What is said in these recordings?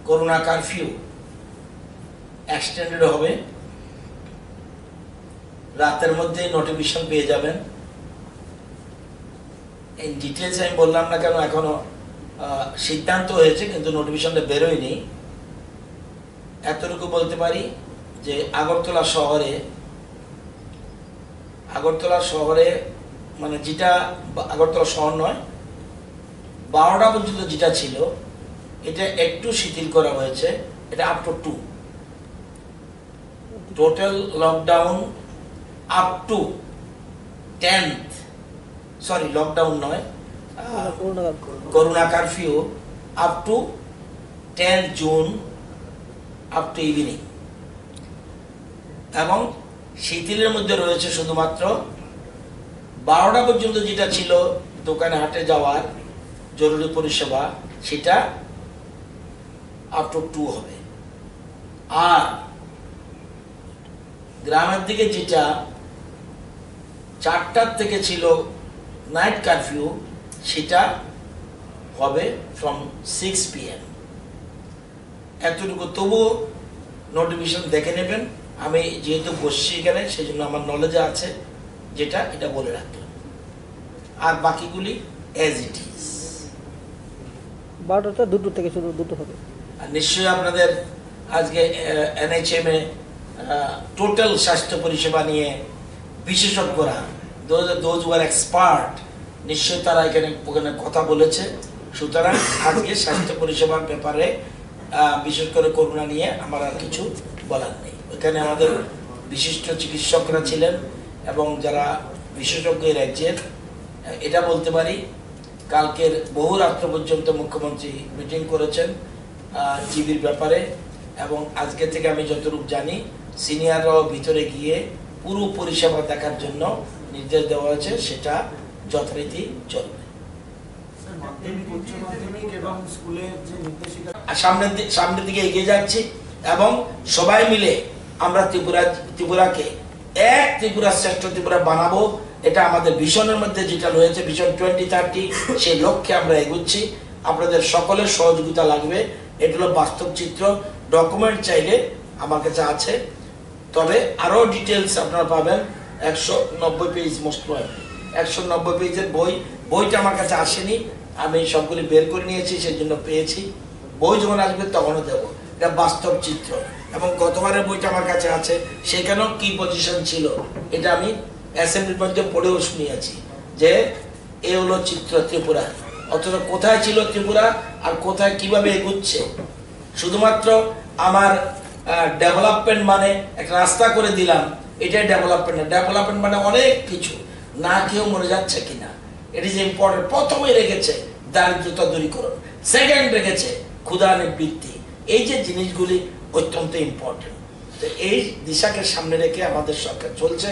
Corona curfew extended হবে, রাতের মধ্যে নোটিফিকেশন পেয়ে যাবেন। এই ডিটেলস আমি বললাম না কেন, এখনো সিদ্ধান্ত হয়েছে কিন্তু নোটিফিকেশনটা বেরোয়নি। এতটুকু বলতে পারি যে আগরতলা শহরে মানে যেটা আগরতলা শহর নয়, 12টা পর্যন্ত যেটা ছিল এটা একটু শিথিল করা হয়েছে, এটা up to 2। Total lockdown up to 10th, sorry lockdown নয়, corona curfew up to 10 June up to evening. এবং শিথিলের মধ্যে রয়েছে শুধুমাত্র 12টা পর্যন্ত যেটা ছিল দোকানে হাটে যাওয়ার জরুরি পরিষেবা, সেটা আপ টু 2 হবে। আর গ্রামের দিকে যেটা 4টার থেকে ছিল নাইট কারফিউ, সেটা হবে ফ্রম 6 PM। এতটুকু, তবু নোটিফিকেশন দেখে নেবেন। আমি যেহেতু বসছি এখানে সেই জন্য আমার নলেজে আছে যেটা, এটা বলে রাখলাম। আর বাকিগুলি এজ ইট ইজ। 12টা 2 থেকে শুধু 2 হবে। আর নিশ্চয়ই আপনাদের আজকে NHM এ টোটাল স্বাস্থ্য পরিষেবা নিয়ে বিশেষজ্ঞরা, দোজ হু আর এক্সপার্ট, নিশ্চয়ই তারা ওখানে কথা বলেছে। সুতরাং আজকে স্বাস্থ্য পরিষেবার ব্যাপারে বিশেষ করে করোনা নিয়ে আমার আর কিছু বলার নেই। এখানে আমাদের বিশিষ্ট চিকিৎসকরা ছিলেন এবং যারা বিশেষজ্ঞ রাজ্যের, এটা বলতে পারি কালকের বহু রাত্র পর্যন্ত মুখ্যমন্ত্রী মিটিং করেছেন জিবির ব্যাপারে। এবং আজকে থেকে আমি যতটুকু জানি সিনিয়ররাও ভিতরে গিয়ে পুরো পরিষেবা দেখার জন্য নির্দেশ দেওয়া হয়েছে, সেটা যথারীতি চলবে। সামনের দিকে এগিয়ে যাচ্ছি এবং সবাই মিলে আমরা ত্রিপুরাকে এক ত্রিপুরা শ্রেষ্ঠ ত্রিপুরা বানাবো। এটা আমাদের ভিশনের মধ্যে যেটা রয়েছে, ভিশন 2030, সেই লক্ষ্যে আমরা এগুচ্ছি। আপনাদের সকলের সহযোগিতা লাগবে। এটা হলো বাস্তব চিত্র। ডকুমেন্ট চাইলে আমার কাছে আছে, তবে আরো ডিটেলস আপনারা পাবেন। 190 পেজ, মোস্ট প্রবাবলি 190 পেজের বইটা আমার কাছে আসেনি, আমি সবগুলি বের করে নিয়েছি, সেই জন্য পেয়েছি। বই যখন আসবে তখনও দেবো। এটা বাস্তব চিত্র। এবং গতবারের বইটা আমার কাছে আছে, সেখানেও কি পজিশন ছিল এটা আমি অ্যাসেম্বলির মধ্যে পড়েও শুনিয়েছি যে এ হলো চিত্র ত্রিপুরা। অথচ কোথায় ছিল ত্রিপুরা আর কোথায় কিভাবে এগুচ্ছে। শুধুমাত্র আমার ডেভেলপমেন্ট মানে একটা রাস্তা করে দিলাম, এটাই ডেভেলপমেন্ট না। ডেভেলপমেন্ট মানে অনেক কিছু, না কেউ মরে যাচ্ছে কিনা, ইট ইজ ইম্পর্টেন্ট। প্রথমে রেখেছে দারিদ্রতা দূরীকরণ, সেকেন্ড রেখেছে ক্ষুধা নিবৃত্তি। এই যে জিনিসগুলি অত্যন্ত ইম্পর্টেন্ট। তো এই দিশাকে সামনে রেখে আমাদের সরকার চলছে।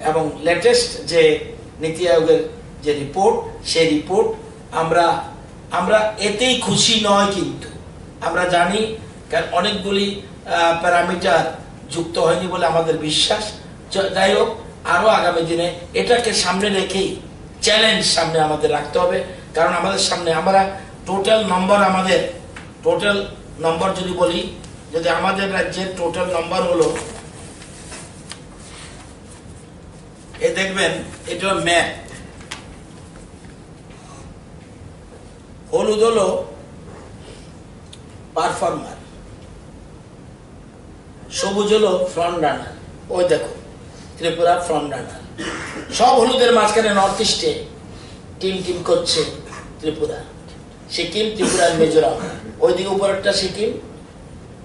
এবং লেটেস্ট যে নীতি আয়োগের যে রিপোর্ট, সেই রিপোর্ট আমরা এতেই খুশি নয়, কিন্তু আমরা জানি কারণ অনেকগুলি প্যারামিটার যুক্ত হয়নি বলে আমাদের বিশ্বাস। যাই হোক, আরো আগামী দিনে এটাকে সামনে রেখেই চ্যালেঞ্জ সামনে আমাদের রাখতে হবে। কারণ আমাদের সামনে আমরা টোটাল নম্বর যদি বলি, যদি আমাদের রাজ্যের টোটাল নম্বর হলো, এ দেখবেন এটা ম্যাপ। হলুদ হলো পারফর্মার, সবুজ হলো ফ্রন্ট রানার। ওই দেখো ত্রিপুরা ফ্রন্ট রানার। সব হলুদের মাঝখানে নর্থ ইস্টে টিম করছে ত্রিপুরা, সিকিম, ত্রিপুরা, মিজোরাম। ওইদিকে উপরেরটা সিকিম,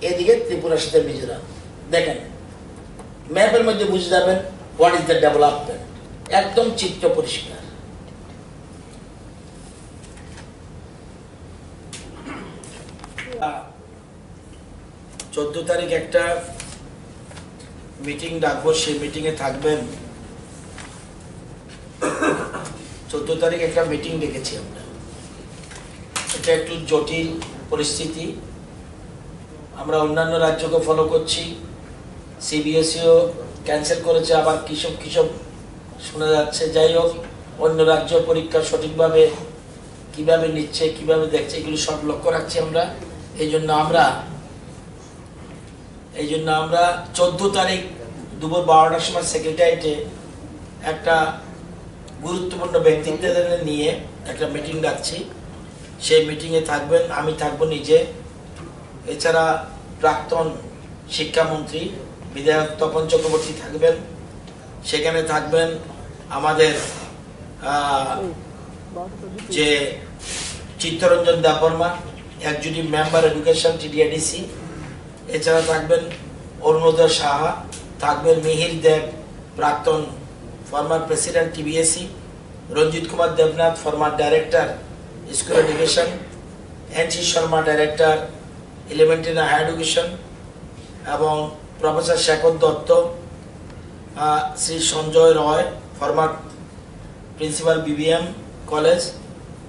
এদিকে ত্রিপুরার সাথে মিজোরাম। দেখেন ম্যাপের মধ্যে বুঝে যাবেন হোয়াট ইজ দ্য ডেভেলপমেন্ট। একদম চিত্র পরিষ্কার। চোদ্দ তারিখ একটা মিটিং ডাকবো, সেই মিটিং এ থাকবেন। 14 তারিখ একটা মিটিং ডেকেছি আমরা। এটা একটু জটিল পরিস্থিতি। আমরা অন্যান্য রাজ্যকে ফলো করছি, CBSEও ক্যান্সেল করেছে, আবার কিসব শোনা যাচ্ছে। যাই হোক, অন্য রাজ্য পরীক্ষা সঠিকভাবে কিভাবে নিচ্ছে, কিভাবে দেখছে, এগুলো সব লক্ষ্য রাখছি আমরা। এই জন্য আমরা এই জন্য আমরা 14 তারিখ দুপুর 12টার সময় সেক্রেটারিয়েটে একটা গুরুত্বপূর্ণ ব্যক্তিত্বদের নিয়ে একটা মিটিং ডাকছি। সেই মিটিংয়ে থাকবেন, আমি থাকবো নিজে, এছাড়া প্রাক্তন শিক্ষামন্ত্রী বিধায়ক তপন চক্রবর্তী থাকবেন, সেখানে থাকবেন আমাদের যে Chittaranjan Debbarma, executive member education TDADC, এছাড়া থাকবেন অরুণোদয় সাহা, থাকবেন মিহির দেব, প্রাক্তন former president TBAC, Ranjit Kumar Debnath, former director school education, NC Sharma, director elementary higher education, এবং professor Shekhar Dutta, Shri Sanjay Roy, former principal BBM college,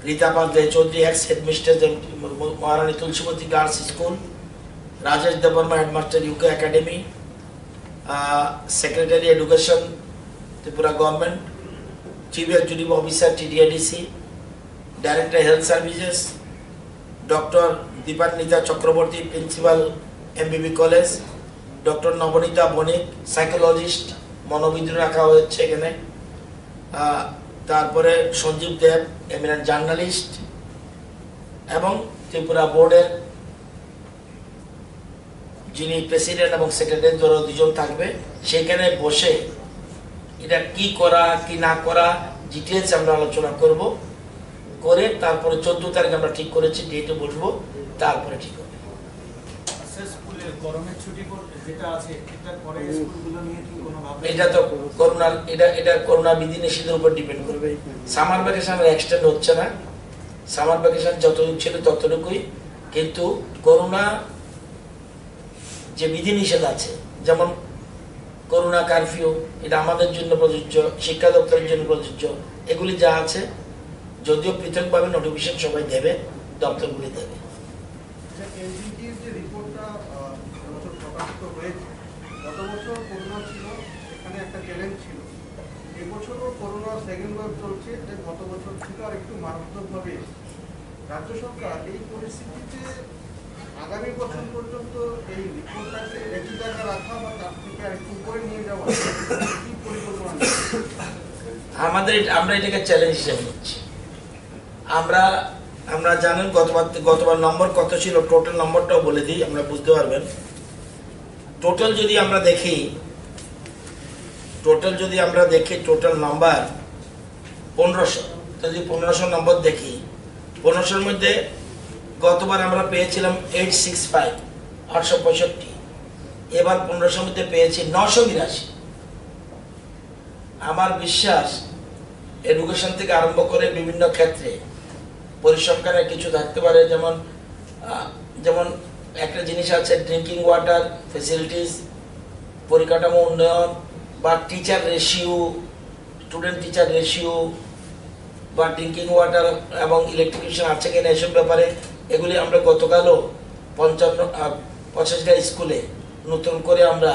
Ritapal De Chowdhury, ex headmistress Maharani Tulsibati girls school, Rajesh Debbarma, headmaster UK academy, secretary education Tripura government, chief executive officer TDADC, director health services, doctor Dipanwita Chakraborty, principal MBB college, doctor Nabanita Banik, psychologist, মনোবিদ রাখা হয়েছে এখানে, তারপরে সঞ্জীব দেব, eminent journalist, এবং ত্রিপুরা বোর্ডের যিনি president এবং secretary ধরো দুজন থাকবে। সেখানে বসে এটা কি করা কি না করা ডিটেলস আমরা আলোচনা করব, করে তারপরে 14 তারিখ আমরা ঠিক করেছি ডেটে বসবো, তারপরে ঠিক হবে। এটা তো করোনার এটা করোনা বিধি নিষেধের উপর ডিপেন্ড করবে। সামার ভ্যাকেশন এক্সটেন্ড হচ্ছে না, সামার ভ্যাকেশন যতটুকু ছিল ততটুকুই, কিন্তু করোনা যে বিধি নিষেধ আছে, যেমন করোনা কারফিউ, এটা আমাদের জন্য প্রযোজ্য, শিক্ষা দপ্তরের জন্য প্রযোজ্য, এগুলি যা আছে যদিও পৃথকভাবে নোটিফিকেশন সবাই দেবে, দপ্তরগুলি দেবে। রাজ্য সরকার এই পরিস্থিতিতে আগামী বছর পর্যন্ত এই রিপোর্টটাকে একই জায়গায় রাখা বা তার থেকে আরেকটু উপরে নিয়ে যাওয়া কি পরিকল্পনা? আমরা এটাকে চ্যালেঞ্জ হিসেবে নিচ্ছি। আমরা জানেন গতবার নম্বর কত ছিল, টোটাল নম্বরটাও বলে দিই, আমরা বুঝতে পারবেন। টোটাল যদি আমরা দেখি টোটাল নাম্বার 1500, যদি 1500 নম্বর দেখি, 1500-র মধ্যে গতবার আমরা পেয়েছিলাম 865, এবার 1500-র মধ্যে পেয়েছি 982। আমার বিশ্বাস এডুকেশন থেকে আরম্ভ করে বিভিন্ন ক্ষেত্রে পরিসংখ্যানে কিছু থাকতে পারে, যেমন একটা জিনিস আছে ড্রিঙ্কিং ওয়াটার ফেসিলিটিস, পরিকাঠামো উন্নয়ন, বা teacher ratio, student teacher ratio, বা ড্রিঙ্কিং ওয়াটার এবং ইলেকট্রিফিকেশন আছে কিনা এসব ব্যাপারে, এগুলি আমরা গতকালও 85টা স্কুলে নতুন করে আমরা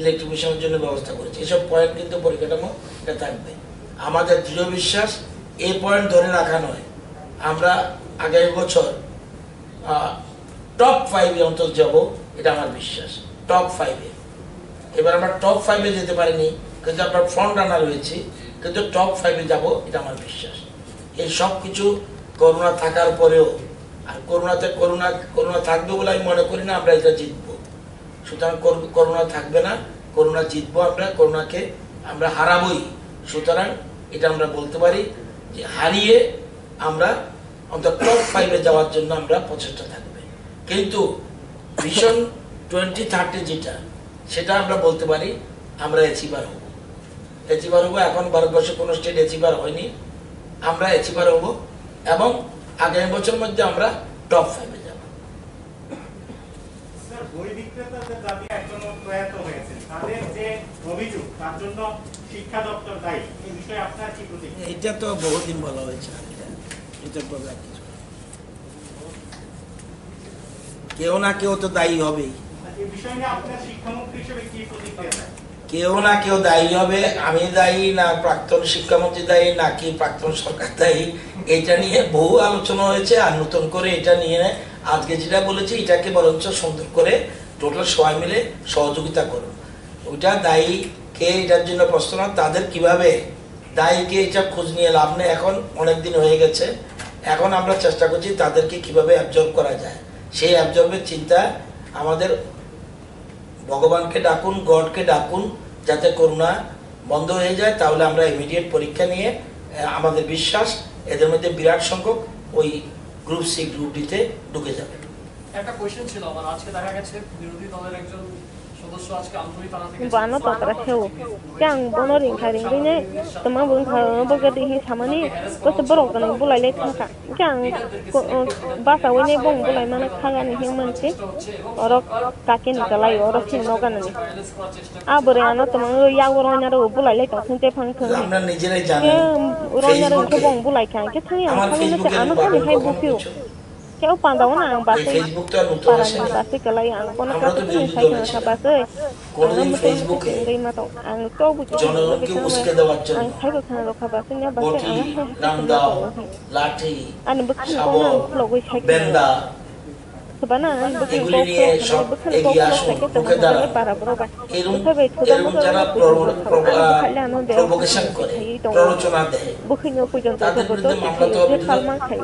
ইলেকট্রিফিকেশনের জন্য ব্যবস্থা করেছি। এসব পয়েন্ট কিন্তু পরিকাঠামো এটা থাকবে। আমাদের দৃঢ় বিশ্বাস এই পয়েন্ট ধরে রাখা নয়, আমরা আগামী বছর টপ 5-এ অন্তত যাব, এটা আমার বিশ্বাস। টপ 5-এ এবার আমরা টপ 5-এ যেতে পারিনি, কিন্তু আমরা ফ্রন্ট রানার হয়েছি, কিন্তু টপ 5-এ যাব, এটা আমার বিশ্বাস। এই সব কিছু করোনা থাকার পরেও, আর করোনা থাকবে বলে আমি মনে করি না আমরা এটা জিতবো। সুতরাং করোনা থাকবে না, করোনা জিতবো আমরা, করোনাকে আমরা হারাবোই। সুতরাং এটা আমরা বলতে পারি যে হারিয়ে আমরা অন্তত টপ 5-এ যাওয়ার জন্য আমরা প্রচেষ্টা থাকবে। কিন্তু ভিশন 2030 যেটা, সেটা আমরা বলতে পারি আমরা অ্যাচিভার হব। এখন ভারতবর্ষে কোনো স্টেট অ্যাচিভার হয়নি, আমরা অ্যাচিভার হব, এবং আগামী বছরের মধ্যে আমরা টপ 5-এ যাব। বই বিক্রেতাদের দাবি এখনো প্রয়াত হয়েছে, তাদের যে অভিযোগ তার জন্য শিক্ষা দপ্তর দায়ী, এই বিষয়ে আপনার কি প্রতিক্রিয়া? এটা তো বহুদিন বলা হয়েছে, কেউ না কেউ তো দায়ী হবেই। এই বিষয় নিয়ে আপনার শিক্ষামন্ত্রী হিসেবে কি প্রতিক্রিয়া দেয়? কেউ না কেউ দায়ী হবে, আমি দায়ী না প্রাক্তন শিক্ষামন্ত্রী দায়ী নাকি প্রাক্তন সরকার দায়ী, এটা নিয়ে বহু আলোচনা হয়েছে। আর নতুন করে এটা নিয়ে আজকে যেটা বলেছি, এটাকে বরঞ্চ সুন্দর করে টোটাল সবাই মিলে সহযোগিতা করো। ওইটা দায়ী কে এটার জন্য প্রশ্ন না, তাদের কিভাবে দায়ীকে এটা খোঁজ নিয়ে লাভ নেই, এখন অনেক দিন হয়ে গেছে। এখন আমরা চেষ্টা করছি তাদেরকে কিভাবে অ্যাবজর্ব করা যায়, সেই অ্যাবজর্বের চিন্তা আমাদের ভগবানকে ডাকুন, গডকে ডাকুন যাতে করোনা বন্ধ হয়ে যায়। তাহলে আমরা ইমিডিয়েট পরীক্ষা নিয়ে আমাদের বিশ্বাস এদের মধ্যে বিরাট সংখ্যক ওই গ্রুপ সি গ্রুপ ডিতে ঢুকে যাবে। একটা কোশ্চেন ছিল আমার, আজকে দেখা গেছে বিরোধী দলের একজন সদস্য আজকে আমতলী থানা থেকে বানো ততরা খেও ক্যাং বনো রিং খাই রিং রিনে তোমা বুন খাও বগতি হি সামানি কত বড় কানে বুলাইলে থাকা ক্যাং বাসা ওইনে বং বুলাই মানে খাগানি হি মানছি অরক কাকে নিকালাই অরক সিং নগানানি আবরে আনো তোমা ইয়াও রনারো বুলাইলে তো শুনতে ফাংথং আমরা নিজেরাই জানি রনারো কে বং বুলাই খাই কে থাই আমার আমি ফেসবুকে আনো তো হাই বুকিও কেউ পাঁদাও না বাসে ফেসবুক তো আর নতুন আসে না, বাসে কালাই আং কোন আমরা তো কাছে বিরোধী খাই দলে না ছিলাম। বাসে কোনদিন ফেসবুকে জনগণকে উস্কে দেওয়ার জন্য বটি, রামদাও, লাঠি, শাবল, বেন্দা এগুলি নিয়ে সব এগিয়ে আসুন, মুখে দাঁড়ান। এরকম যারা প্রভোকেশন করে, প্ররোচনা দেয়, তাদের বিরুদ্ধে মামলা তো হবে।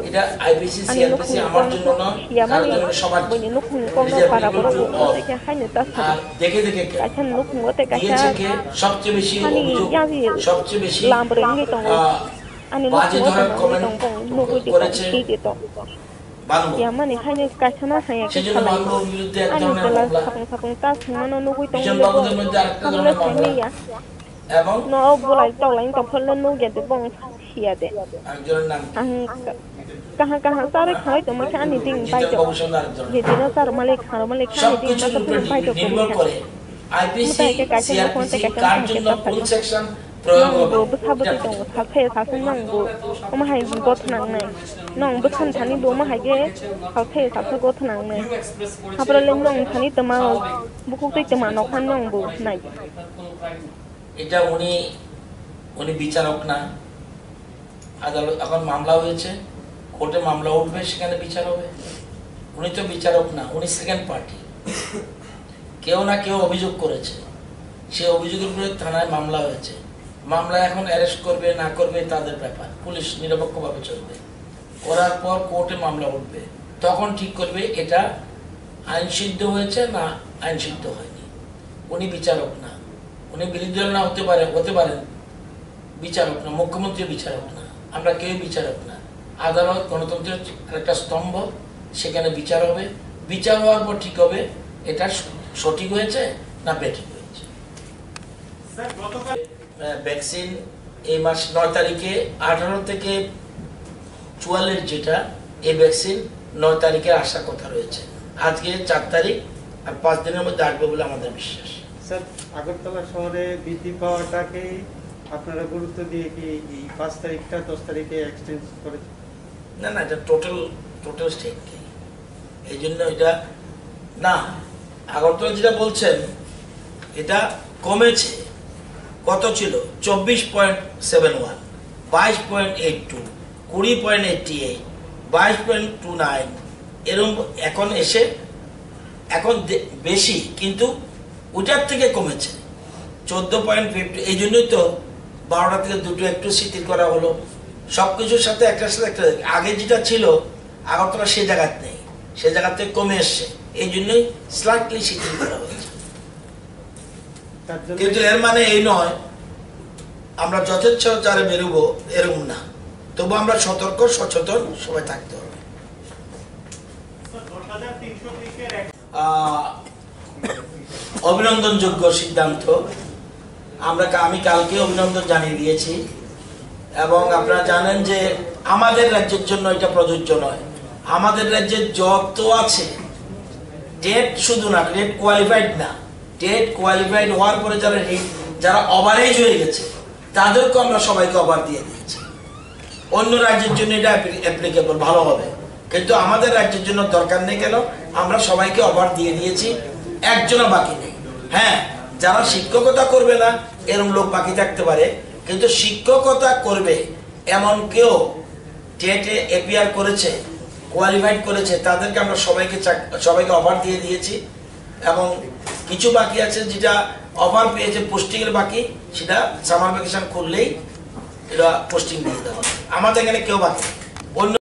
এটা আইপিসি সিআরপিসি আমার জন্য নয়, তার জন্য সবার জন্য। আর দেখে দেখে দিয়েছে কে সবচেয়ে বেশি অভিযোগ, সবচেয়ে বেশি বাজে ধরনের কমেন্ট করেছে বাংলো। সেজন্য বাংলোর বিরুদ্ধে এক ধরনের মামলা, ভীষণ বাবুদের মধ্যে আরেকটা ধরনের মামলা, এবং একজনের নাম সবকিছু নির্ভর করে আইপিসি সিআরপিসি কার জন্য কোন সেকশন প্রয়োগ হবে। এটা উনি বিচারক না, আদালত এখন মামলা হয়েছে, কোর্টে মামলা উঠবে, সেখানে বিচার হবে। উনি তো বিচারক না, উনি সেকেন্ড পার্টি। কেউ না কেউ অভিযোগ করেছে, সে অভিযোগের উপরে থানায় মামলা হয়েছে। মামলা এখন অ্যারেস্ট করবে না করবে তাদের ব্যাপার, পুলিশ নিরপেক্ষভাবে চলবে। করার পর কোর্টে মামলা উঠবে, তখন ঠিক করবে এটা আইনসিদ্ধ হয়েছে না আইনসিদ্ধ হয়নি। উনি বিচারক না, উনি বিরোধী দল না হতে পারেন, বিচারক না, মুখ্যমন্ত্রী বিচারক না, আমরা কেউ বিচারক না। আদালত গণতন্ত্রের একটা স্তম্ভ, সেখানে বিচার হবে। বিচার হওয়ার পর ঠিক হবে এটা সঠিক হয়েছে না বেঠিক হয়েছে। ভ্যাকসিন এই মাস 9 তারিখে 18 থেকে 44 যেটা, এই ভ্যাকসিন 9 তারিখে আসার কথা রয়েছে। আজকে 4 তারিখ, আর 5 দিনের মধ্যে আসবে বলে আমাদের বিশ্বাস। স্যার, আগরতলা শহরে বৃদ্ধি পাওয়াটাকে আপনারা গুরুত্ব দিয়ে কি এই 5 তারিখটা 10 তারিখে এক্সটেন্ড করেছেন? না না, এটা টোটাল স্টেটকে, এই জন্য এটা না। আগরতলা যেটা বলছেন এটা কমেছে, কত ছিল 24.71, 22.82, 20.88, 22.29 এরকম এখন এসে এখন বেশি, কিন্তু ওটার থেকে কমেছে 14.50। এই জন্যই তো 12টা থেকে 2টো একটু শিথিল করা হলো। সবকিছুর সাথে একটার সাথে একটা, আগে যেটা ছিল আগরতলা সে জায়গায় নেই, সে জায়গা থেকে কমে এসছে, এই জন্যই স্লাইটলি শিথিল করা হয়েছে। কিন্তু এর মানে এই নয় আমরা যথেচ্ছাচারে বেরোবো, এরকম না। তবু আমরা সতর্ক সচেতন সবাই থাকতে হবে। অভিনন্দনযোগ্য সিদ্ধান্ত, আমি কালকে অভিনন্দন জানিয়ে দিয়েছি। এবং আপনারা জানেন যে আমাদের রাজ্যের জন্য এটা প্রযোজ্য নয়। আমাদের রাজ্যে যত আছে টেট, শুধু না টেট কোয়ালিফাইড না, টেট কোয়ালিফাইড হওয়ার পরে যারা ওভারেজ হয়ে গেছে তাদেরকে আমরা সবাইকে ওভার দিয়ে দিয়েছি। অন্য রাজ্যের জন্য এটা অ্যাপ্লিকেবল, ভালো হবে, কিন্তু আমাদের রাজ্যের জন্য দরকার নেই। কেন? আমরা সবাইকে ওভার দিয়ে দিয়েছি, একজনও বাকি নেই। হ্যাঁ, যারা শিক্ষকতা করবে না এরকম লোক বাকি থাকতে পারে, কিন্তু শিক্ষকতা করবে এমন কেউ টেটে এপিআর করেছে, কোয়ালিফাইড করেছে, তাদেরকে আমরা সবাইকে অফার দিয়ে দিয়েছি। এবং কিছু বাকি আছে যেটা অফার পেয়েছে পোস্টিং এর বাকি, সেটা সামার ভ্যাকেশন করলেই এটা পোস্টিং দিয়ে দেওয়া। আমাদের এখানে কেউ বাকি